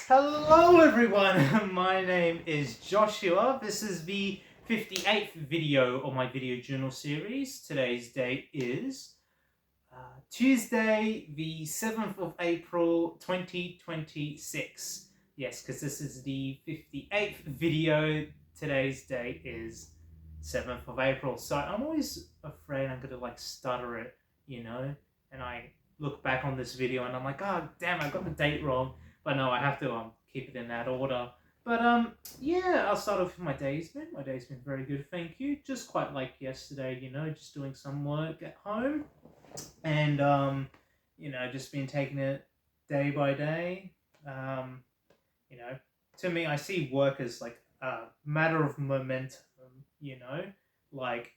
Hello everyone, my name is Joshua. This is the 58th video of my video journal series. Today's date is Tuesday, the 7th of April, 2026. Yes, because this is the 58th video. Today's date is 7th of April. So I'm always afraid I'm going to stutter it, and I look back on this video and I'm like, oh damn, I got the date wrong. But no, I have to keep it in that order. But yeah, I'll start off with my day's been. My day's been very good, thank you. Just quite like yesterday, just doing some work at home. And just been taking it day by day. To me, I see work as like a matter of momentum, like,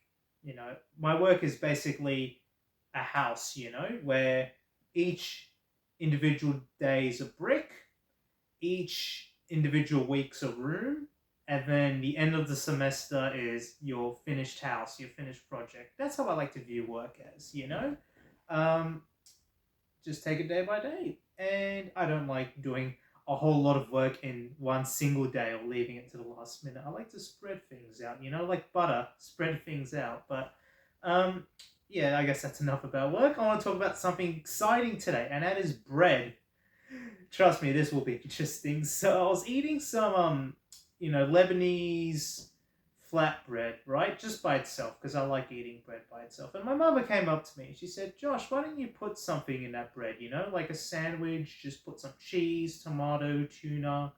my work is basically a house, where each individual day is a brick, each individual week's a room, and then the end of the semester is your finished house, your finished project. That's how I like to view work as, Um, just take it day by day. And I don't like doing a whole lot of work in one single day or leaving it to the last minute. I like to spread things out, like butter, spread things out. But yeah, I guess that's enough about work. I want to talk about something exciting today, and that is bread. Trust me, this will be interesting. So I was eating some, Lebanese flatbread, right? Just by itself, because I like eating bread by itself. And my mother came up to me and she said, Josh, why don't you put something in that bread, like a sandwich, just put some cheese, tomato, tuna.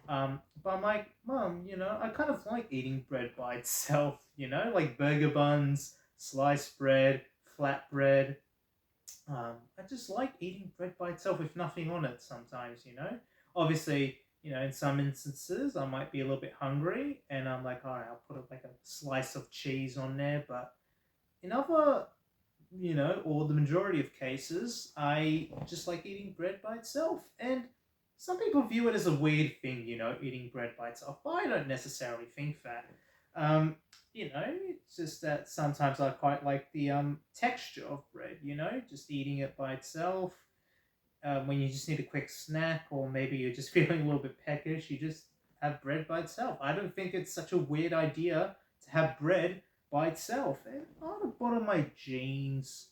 But I'm like, Mom, I kind of like eating bread by itself, like burger buns, sliced bread, flatbread. I just like eating bread by itself with nothing on it sometimes, Obviously, in some instances, I might be a little bit hungry, and I'm like, all right, I'll put like a slice of cheese on there. But in other, or the majority of cases, I just like eating bread by itself. And some people view it as a weird thing, eating bread by itself. But I don't necessarily think that. It's just that sometimes I quite like the texture of bread, just eating it by itself. When you just need a quick snack, or maybe you're just feeling a little bit peckish, you just have bread by itself. I don't think it's such a weird idea to have bread by itself. And on the bottom of my jeans,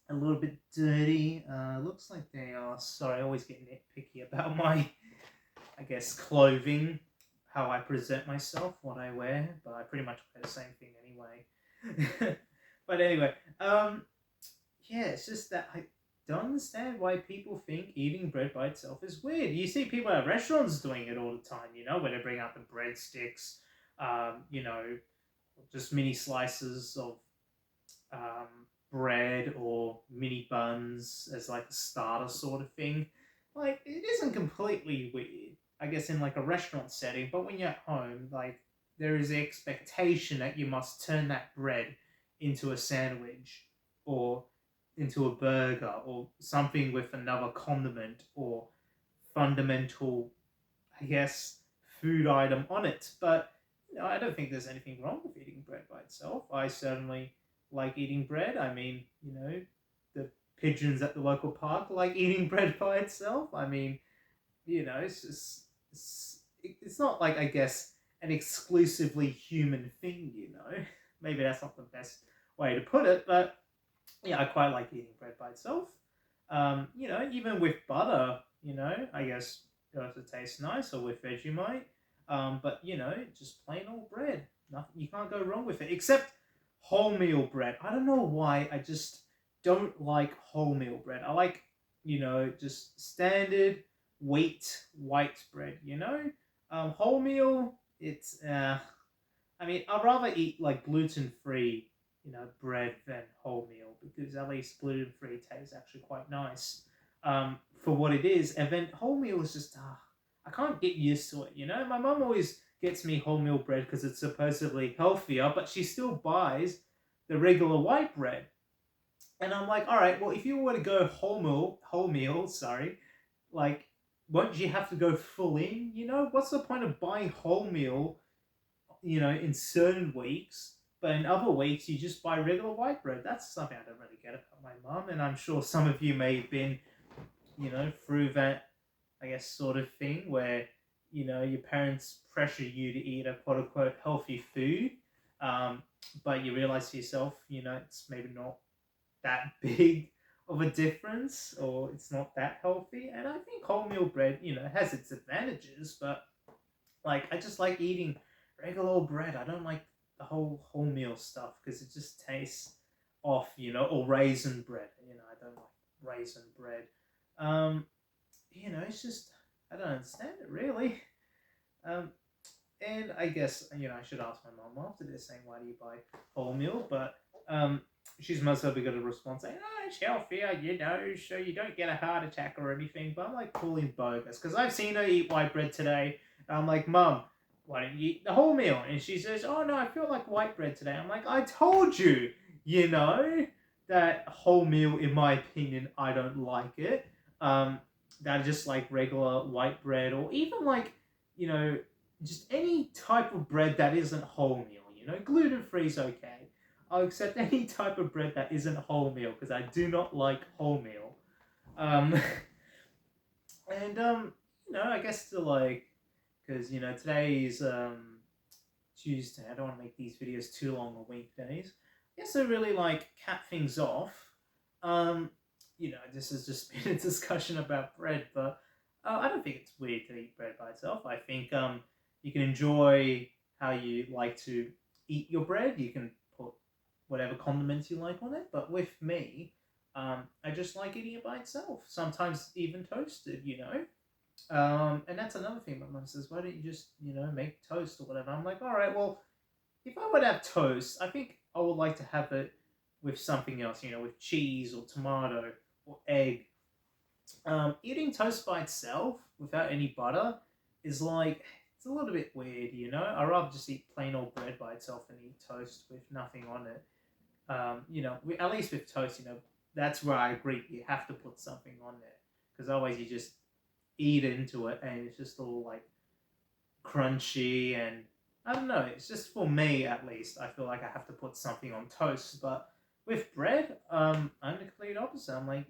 a little bit dirty. Looks like they are. Sorry, I always get nitpicky about my, I guess, clothing, how I present myself, what I wear, but I pretty much wear the same thing anyway. But anyway, yeah, it's just that I don't understand why people think eating bread by itself is weird. You see people at restaurants doing it all the time, where they bring out the breadsticks, just mini slices of bread or mini buns as like a starter sort of thing. Like, it isn't completely weird, I guess, in like a restaurant setting, but when you're at home, like, there is the expectation that you must turn that bread into a sandwich or into a burger or something with another condiment or fundamental, I guess, food item on it. But I don't think there's anything wrong with eating bread by itself. I certainly like eating bread. I mean, the pigeons at the local park like eating bread by itself. I mean, it's just it's not like, I guess, an exclusively human thing. Maybe that's not the best way to put it, but yeah, I quite like eating bread by itself. Even with butter, I guess it also tastes nice, or with Vegemite. But just plain old bread. Nothing, you can't go wrong with it, except wholemeal bread. I don't know why. I just don't like wholemeal bread. I like, just standard wheat white bread. Wholemeal. It's I mean, I'd rather eat like gluten-free, bread than wholemeal, because at least gluten-free tastes actually quite nice for what it is. And then wholemeal is just, I can't get used to it, My mum always gets me wholemeal bread because it's supposedly healthier, but she still buys the regular white bread. And I'm like, all right, well, if you were to go wholemeal, sorry, like, won't you have to go full in? What's the point of buying wholemeal, in certain weeks, but in other weeks you just buy regular white bread? That's something I don't really get about my mum, and I'm sure some of you may have been, through that I guess, sort of thing where, your parents pressure you to eat a quote unquote healthy food, um, but you realize to yourself, it's maybe not that big of a difference, or it's not that healthy. And I think wholemeal bread, has its advantages, but like I just like eating regular old bread. I don't like the wholemeal stuff because it just tastes off, or raisin bread. I don't like raisin bread. Um, it's just I don't understand it really. Um, and I guess I should ask my mom after this, saying why do you buy wholemeal? But um, she's most probably got a response saying, "Oh, it's healthier, so you don't get a heart attack or anything." But I'm like calling bogus because I've seen her eat white bread today. And I'm like, "Mum, why don't you eat the wholemeal?" And she says, "Oh no, I feel like white bread today." I'm like, "I told you, that wholemeal. In my opinion, I don't like it. Um, that just like regular white bread, or even like you know." Just any type of bread that isn't wholemeal, gluten free is okay. I'll accept any type of bread that isn't wholemeal because I do not like wholemeal. Um, and I guess to like, because today's Tuesday. I don't want to make these videos too long on weekdays. I guess to really like cap things off. Um, this has just been a discussion about bread, but I don't think it's weird to eat bread by itself. I think you can enjoy how you like to eat your bread. You can put whatever condiments you like on it. But with me, I just like eating it by itself. Sometimes even toasted. And that's another thing. My mum says, "Why don't you just make toast or whatever?" I'm like, "All right, well, if I would have toast, I think I would like to have it with something else. With cheese or tomato or egg. Eating toast by itself without any butter is like it's a little bit weird. I'd rather just eat plain old bread by itself and eat toast with nothing on it. At least with toast, that's where I agree. You have to put something on there because otherwise you just eat into it and it's just all like crunchy and I don't know. It's just for me at least. I feel like I have to put something on toast, but with bread, I'm the complete opposite. I'm like,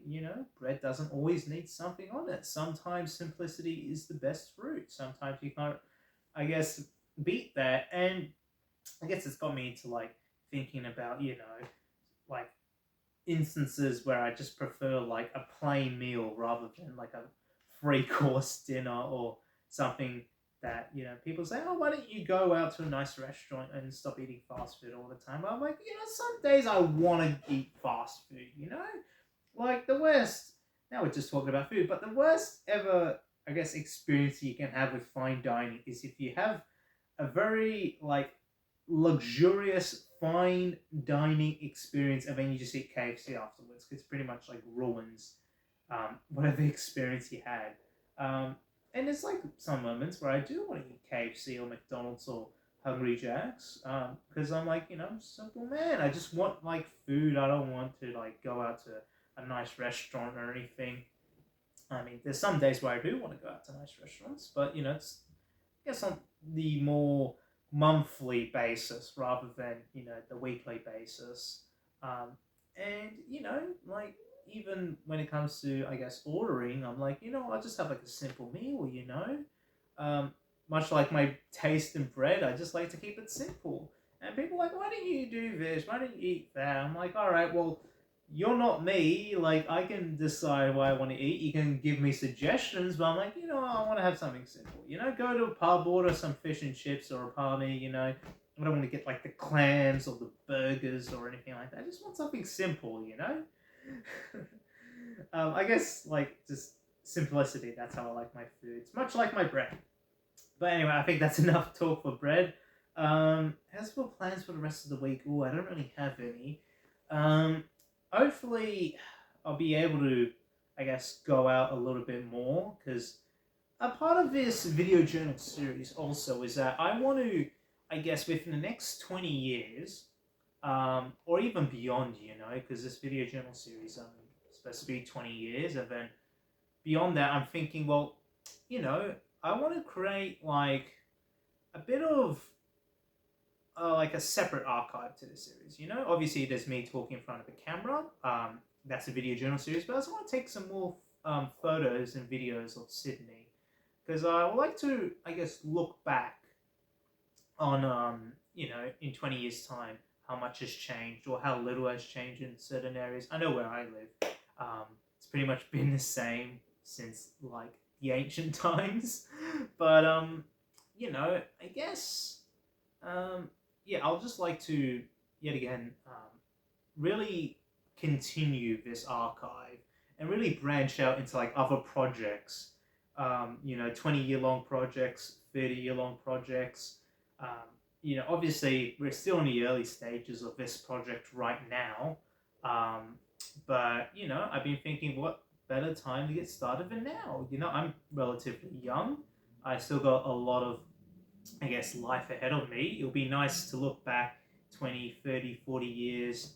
bread doesn't always need something on it. Sometimes simplicity is the best fruit. Sometimes you can't, I guess, beat that. And I guess it's got me into like thinking about, like instances where I just prefer like a plain meal rather than like a 3-course dinner or something that people say, "Oh, why don't you go out to a nice restaurant and stop eating fast food all the time?" I'm like, some days I want to eat fast food. Like the worst. Now we're just talking about food, but the worst ever, I guess, experience you can have with fine dining is if you have a very like luxurious fine dining experience and then you just eat KFC afterwards because pretty much like ruins whatever experience you had. And there's like some moments where I do want to eat KFC or McDonald's or Hungry Jack's because I'm like, I'm a simple man. I just want like food. I don't want to like go out to a nice restaurant or anything. I mean, there's some days where I do want to go out to nice restaurants, but it's I guess on the more monthly basis rather than the weekly basis. Um, and like even when it comes to I guess ordering, I'm like I'll just have like a simple meal. Um, much like my taste in bread, I just like to keep it simple. And people are like, "Why don't you do this? Why don't you eat that?" I'm like, "All right, well." You're not me. Like, I can decide what I want to eat. You can give me suggestions, but I'm like, I want to have something simple. Go to a pub, order some fish and chips or a palmy. I don't want to get like the clams or the burgers or anything like that. I just want something simple. I guess like just simplicity. That's how I like my foods. Much like my bread. But anyway, I think that's enough talk for bread. As for plans for the rest of the week, I don't really have any. Um, hopefully, I'll be able to, I guess, go out a little bit more because a part of this video journal series also is that I want to, I guess, within the next 20 years, or even beyond, because this video journal series is supposed to be 20 years, and then beyond that, I'm thinking, well, I want to create like a bit of like a separate archive to the series. Obviously there's me talking in front of a camera. That's a video journal series, but I also want to take some more photos and videos of Sydney. because I would like to, I guess, look back on, in 20 years' time, how much has changed or how little has changed in certain areas. I know where I live. It's pretty much been the same since like the ancient times, but I guess, yeah, I'll just like to yet again really continue this archive and really branch out into like other projects. 20-year long projects, 30-year long projects. Obviously we're still in the early stages of this project right now, but I've been thinking, what better time to get started than now? I'm relatively young. I still got a lot of, I guess, life ahead of me. It'll be nice to look back 20, 30, 40 years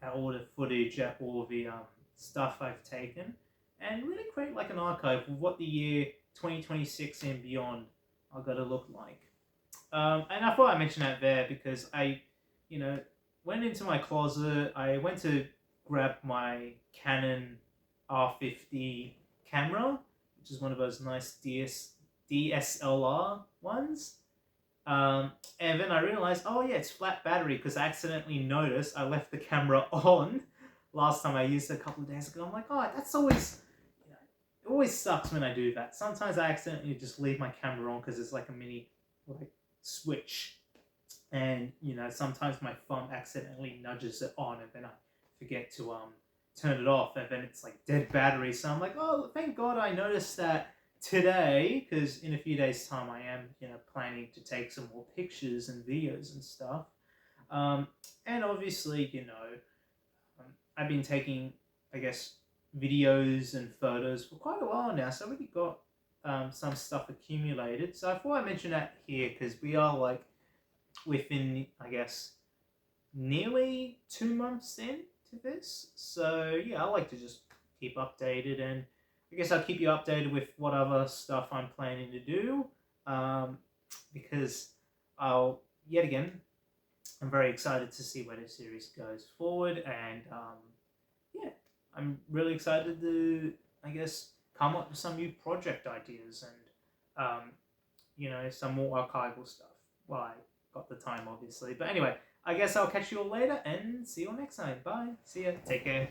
at all the footage, at all the stuff I've taken, and really create like an archive of what the year 2026 and beyond are going to look like. And I thought I'd mention that there because you know, went into my closet. I went to grab my Canon R50 camera, which is one of those nice DSLR ones. And then I realized, oh yeah, it's flat battery because I accidentally noticed I left the camera on last time I used it a couple of days ago. I'm like, oh, that's always, it always sucks when I do that. Sometimes I accidentally just leave my camera on because it's like a mini like switch, and sometimes my thumb accidentally nudges it on, and then I forget to turn it off, and then it's like dead battery. So I'm like, oh, thank God I noticed that today, because in a few days' time I am planning to take some more pictures and videos and stuff. And obviously, I've been taking, I guess, videos and photos for quite a while now, so I already got some stuff accumulated. So I thought I'd mention that here because we are like within, I guess, nearly 2 months into this. So yeah, I like to just keep updated, and I guess I'll keep you updated with what other stuff I'm planning to do, because yet again, I'm very excited to see where this series goes forward, and yeah, I'm really excited to, I guess, come up with some new project ideas and, some more archival stuff. Well, I got the time, obviously. But anyway, I guess I'll catch you all later and see you all next time. Bye. See ya. Take care.